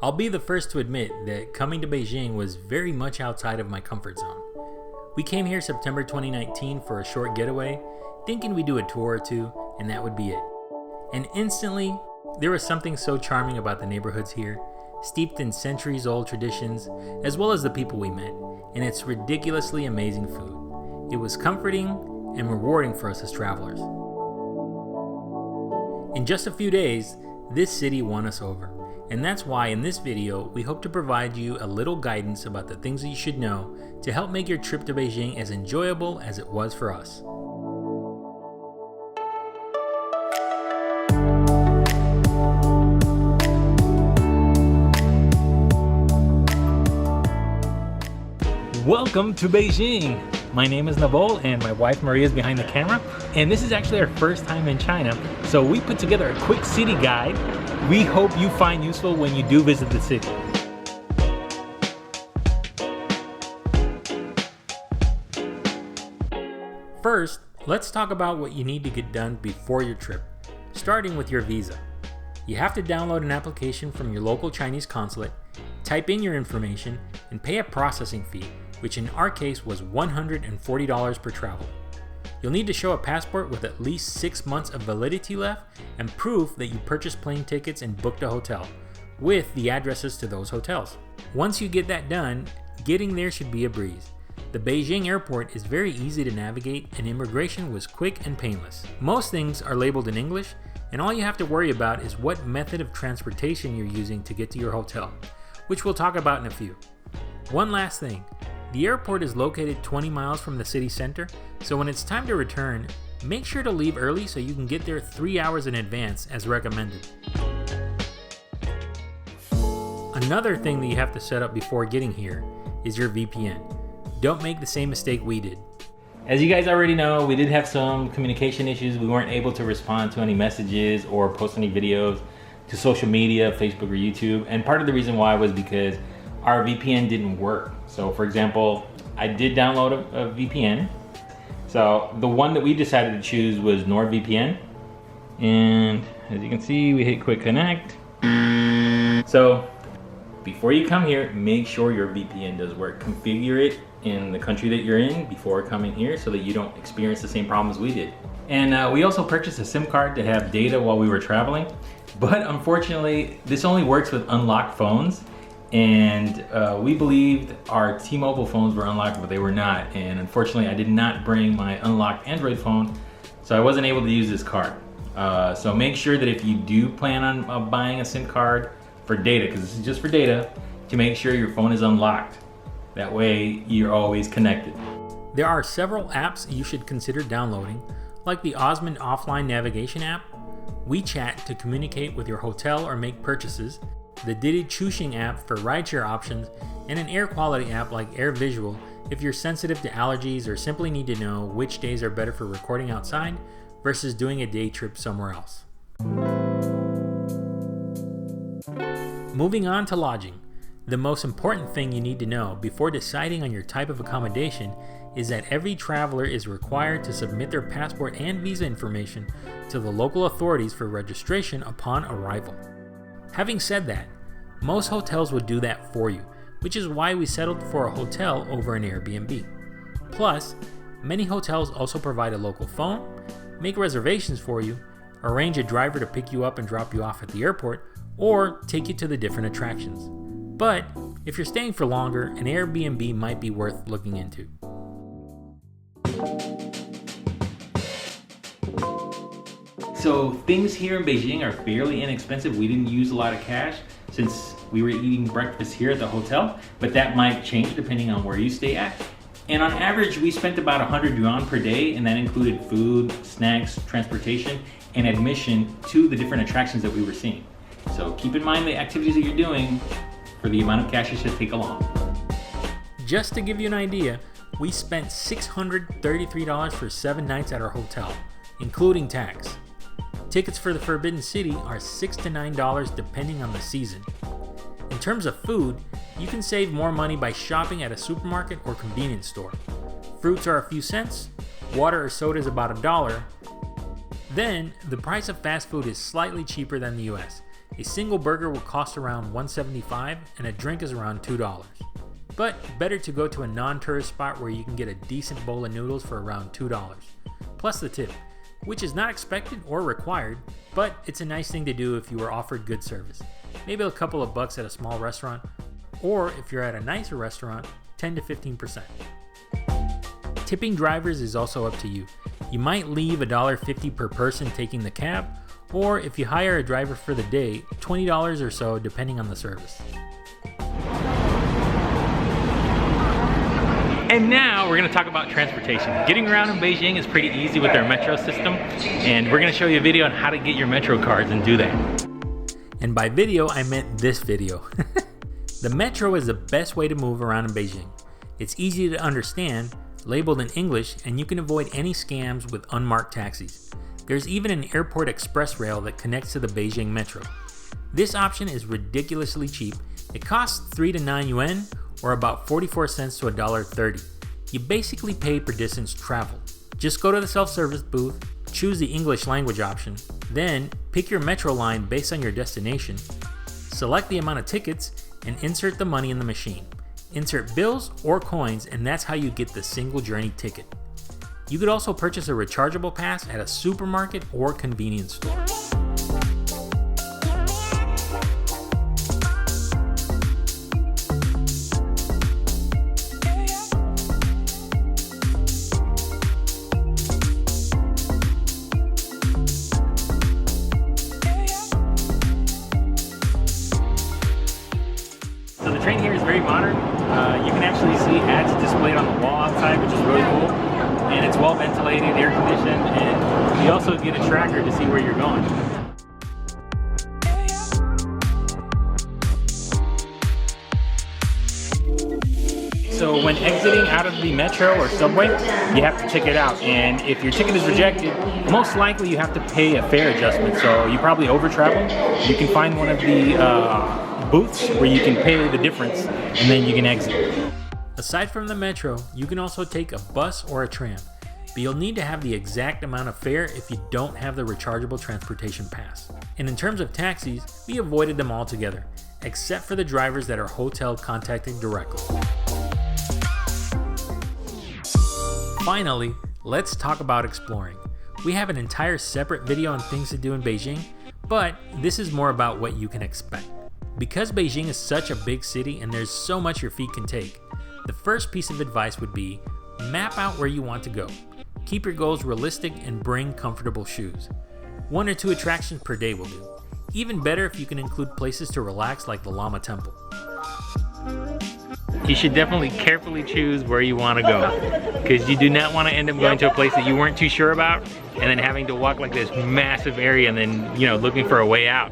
I'll be the first to admit that coming to Beijing was very much outside of my comfort zone. We came here September 2019 for a short getaway, thinking we'd do a tour or two, and that would be it. And instantly, there was something so charming about the neighborhoods here, steeped in centuries-old traditions, as well as the people we met, and its ridiculously amazing food. It was comforting and rewarding for us as travelers. In just a few days, this city won us over. And that's why in this video, we hope to provide you a little guidance about the things that you should know to help make your trip to Beijing as enjoyable as it was for us. Welcome to Beijing! My name is Nabol and my wife Maria is behind the camera, and this is actually our first time in China, so we put together a quick city guide we hope you find useful when you do visit the city. First, let's talk about what you need to get done before your trip, starting with your visa. You have to download an application from your local Chinese consulate, type in your information, and pay a processing fee, which in our case was $140 per travel. You'll need to show a passport with at least 6 months of validity left and proof that you purchased plane tickets and booked a hotel, with the addresses to those hotels. Once you get that done, getting there should be a breeze. The Beijing airport is very easy to navigate and immigration was quick and painless. Most things are labeled in English, and all you have to worry about is what method of transportation you're using to get to your hotel, which we'll talk about in a few. One last thing. The airport is located 20 miles from the city center, so when it's time to return, make sure to leave early so you can get there 3 hours in advance as recommended. Another thing that you have to set up before getting here is your VPN. Don't make the same mistake we did. As you guys already know, we did have some communication issues. We weren't able to respond to any messages or post any videos to social media, Facebook or YouTube, and part of the reason why was because our VPN didn't work. So for example, I did download a VPN. So the one that we decided to choose was NordVPN. And as you can see, we hit quick connect. So before you come here, make sure your VPN does work. Configure it in the country that you're in before coming here so that you don't experience the same problems we did. And we also purchased a SIM card to have data while we were traveling. But unfortunately, this only works with unlocked phones. And we believed our T-Mobile phones were unlocked, but they were not. And unfortunately, I did not bring my unlocked Android phone, so I wasn't able to use this card. So make sure that if you do plan on buying a SIM card for data, because this is just for data, to make sure your phone is unlocked. That way, you're always connected. There are several apps you should consider downloading, like the Osmond offline navigation app, WeChat to communicate with your hotel or make purchases, the Didi Chuxing app for rideshare options, and an air quality app like Air Visual if you're sensitive to allergies or simply need to know which days are better for recording outside versus doing a day trip somewhere else. Moving on to lodging. The most important thing you need to know before deciding on your type of accommodation is that every traveler is required to submit their passport and visa information to the local authorities for registration upon arrival. Having said that, most hotels would do that for you, which is why we settled for a hotel over an Airbnb. Plus, many hotels also provide a local phone, make reservations for you, arrange a driver to pick you up and drop you off at the airport, or take you to the different attractions. But if you're staying for longer, an Airbnb might be worth looking into. So things here in Beijing are fairly inexpensive. We didn't use a lot of cash since we were eating breakfast here at the hotel, but that might change depending on where you stay at. And on average, we spent about 100 yuan per day, and that included food, snacks, transportation, and admission to the different attractions that we were seeing. So keep in mind the activities that you're doing for the amount of cash you should take along. Just to give you an idea, we spent $633 for 7 nights at our hotel, including tax. Tickets for the Forbidden City are $6 to $9 depending on the season. In terms of food, you can save more money by shopping at a supermarket or convenience store. Fruits are a few cents, water or soda is about $1. Then, the price of fast food is slightly cheaper than the US, A single burger will cost around $1.75 and a drink is around $2. But better to go to a non-tourist spot where you can get a decent bowl of noodles for around $2, plus the tip, which is not expected or required, but it's a nice thing to do if you are offered good service. Maybe a couple of bucks at a small restaurant, or if you're at a nicer restaurant, 10 to 15%. Tipping drivers is also up to you. You might leave $1.50 per person taking the cab, or if you hire a driver for the day, $20 or so depending on the service. And now we're going to talk about transportation. Getting around in Beijing is pretty easy with their metro system, and we're going to show you a video on how to get your metro cards and do that. And by video, I meant this video. The metro is the best way to move around in Beijing. It's easy to understand, labeled in English, and you can avoid any scams with unmarked taxis. There's even an airport express rail that connects to the Beijing metro. This option is ridiculously cheap. It costs 3 to 9 yuan, or about 44 cents to $1.30. You basically pay per distance traveled. Just go to the self-service booth, choose the English language option, then pick your metro line based on your destination, select the amount of tickets, and insert the money in the machine. Insert bills or coins, and that's how you get the single journey ticket. You could also purchase a rechargeable pass at a supermarket or convenience store. So the train here is very modern. You can actually see ads displayed on the wall outside, which is really cool. And it's well ventilated, air conditioned, and you also get a tracker to see where you're going. So when exiting out of the metro or subway, you have to check it out. And if your ticket is rejected, most likely you have to pay a fare adjustment. So you probably over-traveled. You can find one of the booths where you can pay the difference and then you can exit. Aside from the metro, you can also take a bus or a tram, but you'll need to have the exact amount of fare if you don't have the rechargeable transportation pass. And in terms of taxis, we avoided them altogether, except for the drivers that are hotel contacted directly. Finally, let's talk about exploring. We have an entire separate video on things to do in Beijing, but this is more about what you can expect. Because Beijing is such a big city and there's so much your feet can take, the first piece of advice would be map out where you want to go. Keep your goals realistic and bring comfortable shoes. 1 or 2 attractions per day will do. Even better if you can include places to relax like the Lama Temple. You should definitely carefully choose where you want to go, because you do not want to end up going to a place that you weren't too sure about and then having to walk like this massive area and then, looking for a way out.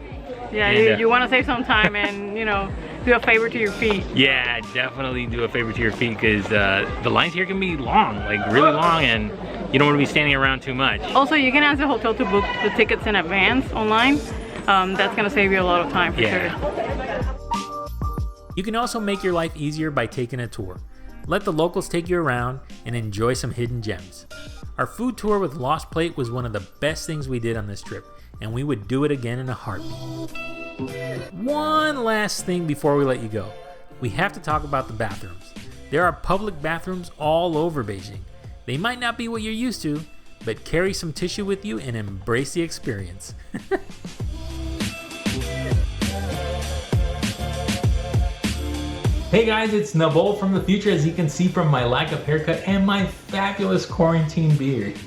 Yeah, and, you want to save some time and, do a favor to your feet. Yeah, definitely do a favor to your feet, because the lines here can be long, like really long, and you don't want to be standing around too much. Also, you can ask the hotel to book the tickets in advance online. That's going to save you a lot of time for sure. You can also make your life easier by taking a tour. Let the locals take you around and enjoy some hidden gems. Our food tour with Lost Plate was one of the best things we did on this trip, and we would do it again in a heartbeat. One last thing before we let you go. We have to talk about the bathrooms. There are public bathrooms all over Beijing. They might not be what you're used to, but carry some tissue with you and embrace the experience. Hey guys, it's Nabol from the future, as you can see from my lack of haircut and my fabulous quarantine beard.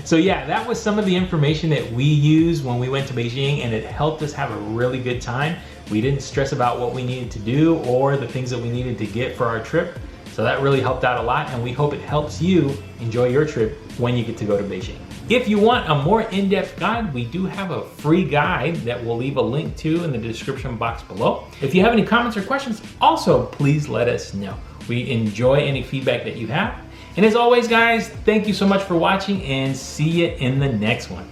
So yeah, that was some of the information that we used when we went to Beijing, and it helped us have a really good time. We didn't stress about what we needed to do or the things that we needed to get for our trip. So that really helped out a lot, and we hope it helps you enjoy your trip when you get to go to Beijing. If you want a more in-depth guide, we do have a free guide that we'll leave a link to in the description box below. If you have any comments or questions, also please let us know. We enjoy any feedback that you have. And as always, guys, thank you so much for watching, and see you in the next one.